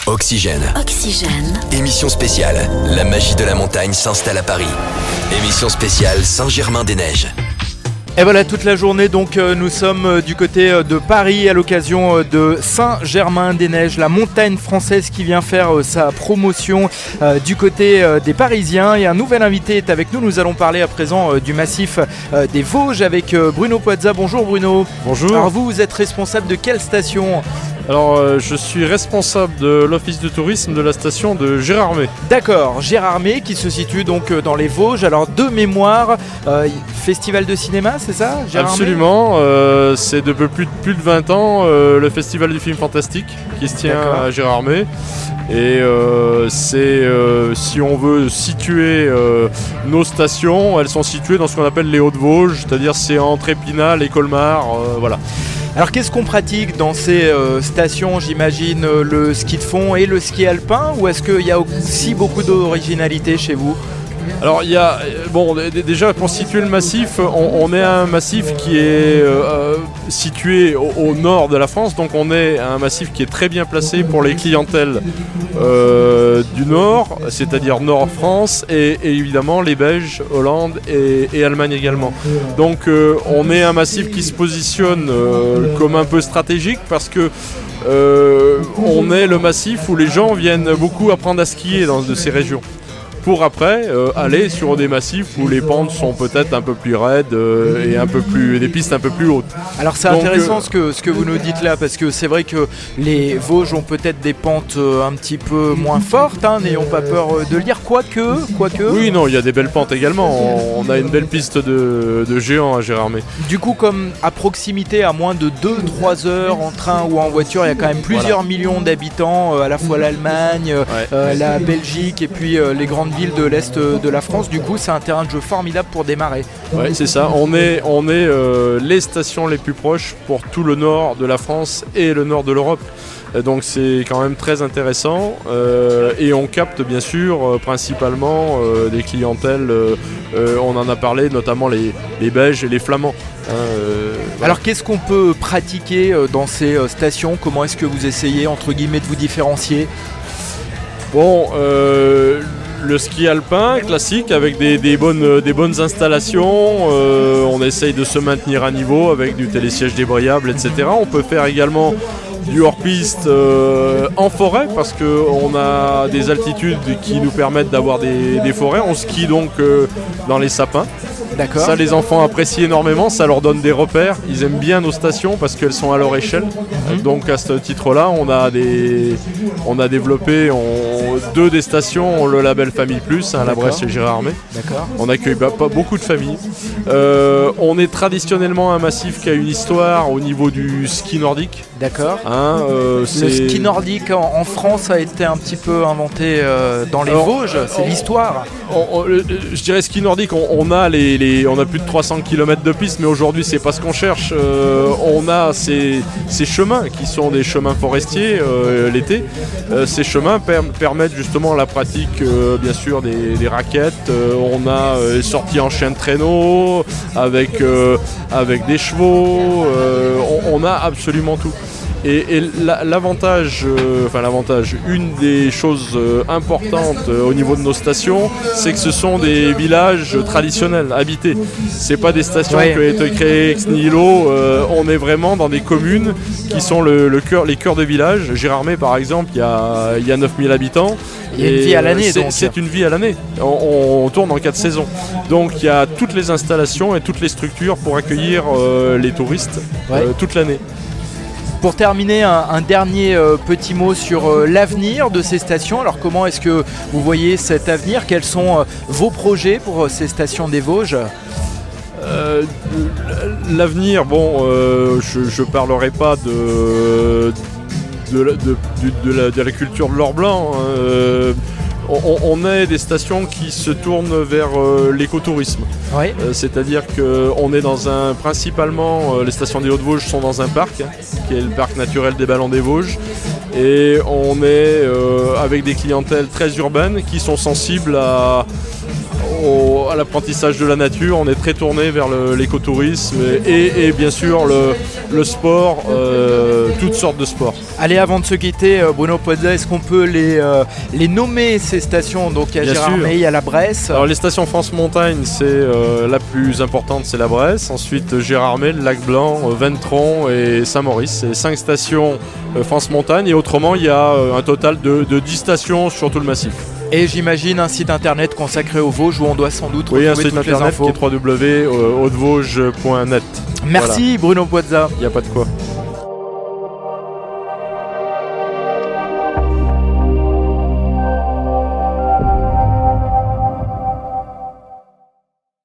Oxygène. Oxygène. Émission spéciale. La magie de la montagne s'installe à Paris. Émission spéciale Saint-Germain-des-Neiges. Et voilà, toute la journée, donc nous sommes du côté de Paris à l'occasion de Saint-Germain-des-Neiges, la montagne française qui vient faire sa promotion du côté des Parisiens. Et un nouvel invité est avec nous. Nous allons parler à présent du massif des Vosges avec Bruno Poazza. Bonjour Bruno. Bonjour. Alors vous êtes responsable de quelle station ? Alors je suis responsable de l'office de tourisme de la station de Gérardmer. D'accord, Gérardmer qui se situe donc dans les Vosges. Alors de mémoire, festival de cinéma, c'est ça Gérardmer ? Absolument, c'est depuis plus de 20 ans le festival du film fantastique qui se tient à Gérardmer. Et c'est, si on veut situer nos stations, elles sont situées dans ce qu'on appelle les Hauts-de-Vosges, c'est-à-dire c'est entre Épinal et Colmar, voilà. Alors qu'est-ce qu'on pratique dans ces stations ? J'imagine le ski de fond et le ski alpin, ou est-ce qu'il y a aussi beaucoup d'originalité chez vous ? Alors il y a, déjà pour situer le massif, on est un massif qui est situé au nord de la France, donc on est un massif qui est très bien placé pour les clientèles du nord, c'est-à-dire Nord-France et évidemment les Belges, Hollande et Allemagne également. Donc on est un massif qui se positionne comme un peu stratégique parce que on est le massif où les gens viennent beaucoup apprendre à skier dans de ces régions. Pour après aller sur des massifs où les pentes sont peut-être un peu plus raides et des pistes un peu plus hautes. Alors c'est intéressant ce que vous nous dites là, parce que c'est vrai que les Vosges ont peut-être des pentes un petit peu moins fortes, n'ayons pas peur de le dire, quoique. Oui, non, il y a des belles pentes également, on a une belle piste de géant à Gérardmer. Du coup, comme à proximité, à moins de 2-3 heures en train ou en voiture, il y a quand même plusieurs millions d'habitants, à la fois l'Allemagne, la Belgique et puis les grandes villes de l'Est de la France. Du coup, c'est un terrain de jeu formidable pour démarrer. Oui, c'est ça. On est les stations les plus proches pour tout le nord de la France et le nord de l'Europe. Donc c'est quand même très intéressant et on capte bien sûr principalement des clientèles, on en a parlé, notamment les Belges et les Flamands. Voilà. Alors qu'est-ce qu'on peut pratiquer dans ces stations ? Comment est-ce que vous essayez entre guillemets de vous différencier ? Bon, le ski alpin classique avec des bonnes installations, on essaye de se maintenir à niveau avec du télésiège débrayable, etc. On peut faire également du hors-piste en forêt parce qu'on a des altitudes qui nous permettent d'avoir des forêts. On skie donc dans les sapins. D'accord. Ça, les enfants apprécient énormément, ça leur donne des repères. Ils aiment bien nos stations parce qu'elles sont à leur échelle. Donc à ce titre-là, on a développé deux des stations ont le label Famille Plus, La Bresse et Gérardmer. D'accord. On accueille pas beaucoup de familles. On est traditionnellement un massif qui a une histoire au niveau du ski nordique. D'accord. Le ski nordique en France a été un petit peu inventé dans les Vosges, c'est l'histoire. Je dirais ski nordique, on a plus de 300 km de piste, mais aujourd'hui c'est pas ce qu'on cherche. On a ces chemins qui sont des chemins forestiers l'été. Ces chemins permettent justement la pratique bien sûr des raquettes. On a sorties en chien de traîneau avec des chevaux. On a absolument tout. Et l'avantage, une des choses importantes au niveau de nos stations, c'est que ce sont des villages traditionnels, habités. C'est pas des stations qui ont été créées ex nihilo. On est vraiment dans des communes qui sont les cœurs de village. Gérardmer, par exemple, il y a 9000 habitants. Il y a une vie à l'année. C'est une vie à l'année. On tourne en 4 saisons. Donc il y a toutes les installations et toutes les structures pour accueillir les touristes toute l'année. Pour terminer, un dernier petit mot sur l'avenir de ces stations. Alors comment est-ce que vous voyez cet avenir ? Quels sont vos projets pour ces stations des Vosges ? L'avenir, je parlerai pas de la culture de l'or blanc. On est des stations qui se tournent vers l'écotourisme. Oui. C'est-à-dire qu'on est principalement, les stations des Hauts-de-Vosges sont dans un parc, qui est le parc naturel des Ballons des Vosges. Et on est avec des clientèles très urbaines qui sont sensibles à à l'apprentissage de la nature. On est très tourné vers l'écotourisme et bien sûr le sport, toutes sortes de sports. Allez, avant de se quitter, Bruno Pozza, est-ce qu'on peut les nommer ces stations? Donc il y a Gérardmer, il y a la Bresse. Alors les stations France Montagne, c'est la plus importante, c'est la Bresse. Ensuite Gérardmer, le Lac Blanc, Ventron et Saint-Maurice. C'est 5 stations France Montagne et autrement il y a un total de 10 stations sur tout le massif. Et j'imagine un site internet consacré aux Vosges où on doit sans doute retrouver un site toutes les internet infos. qui est www.hautevosges.net. Merci voilà. Bruno Pozza. Il n'y a pas de quoi.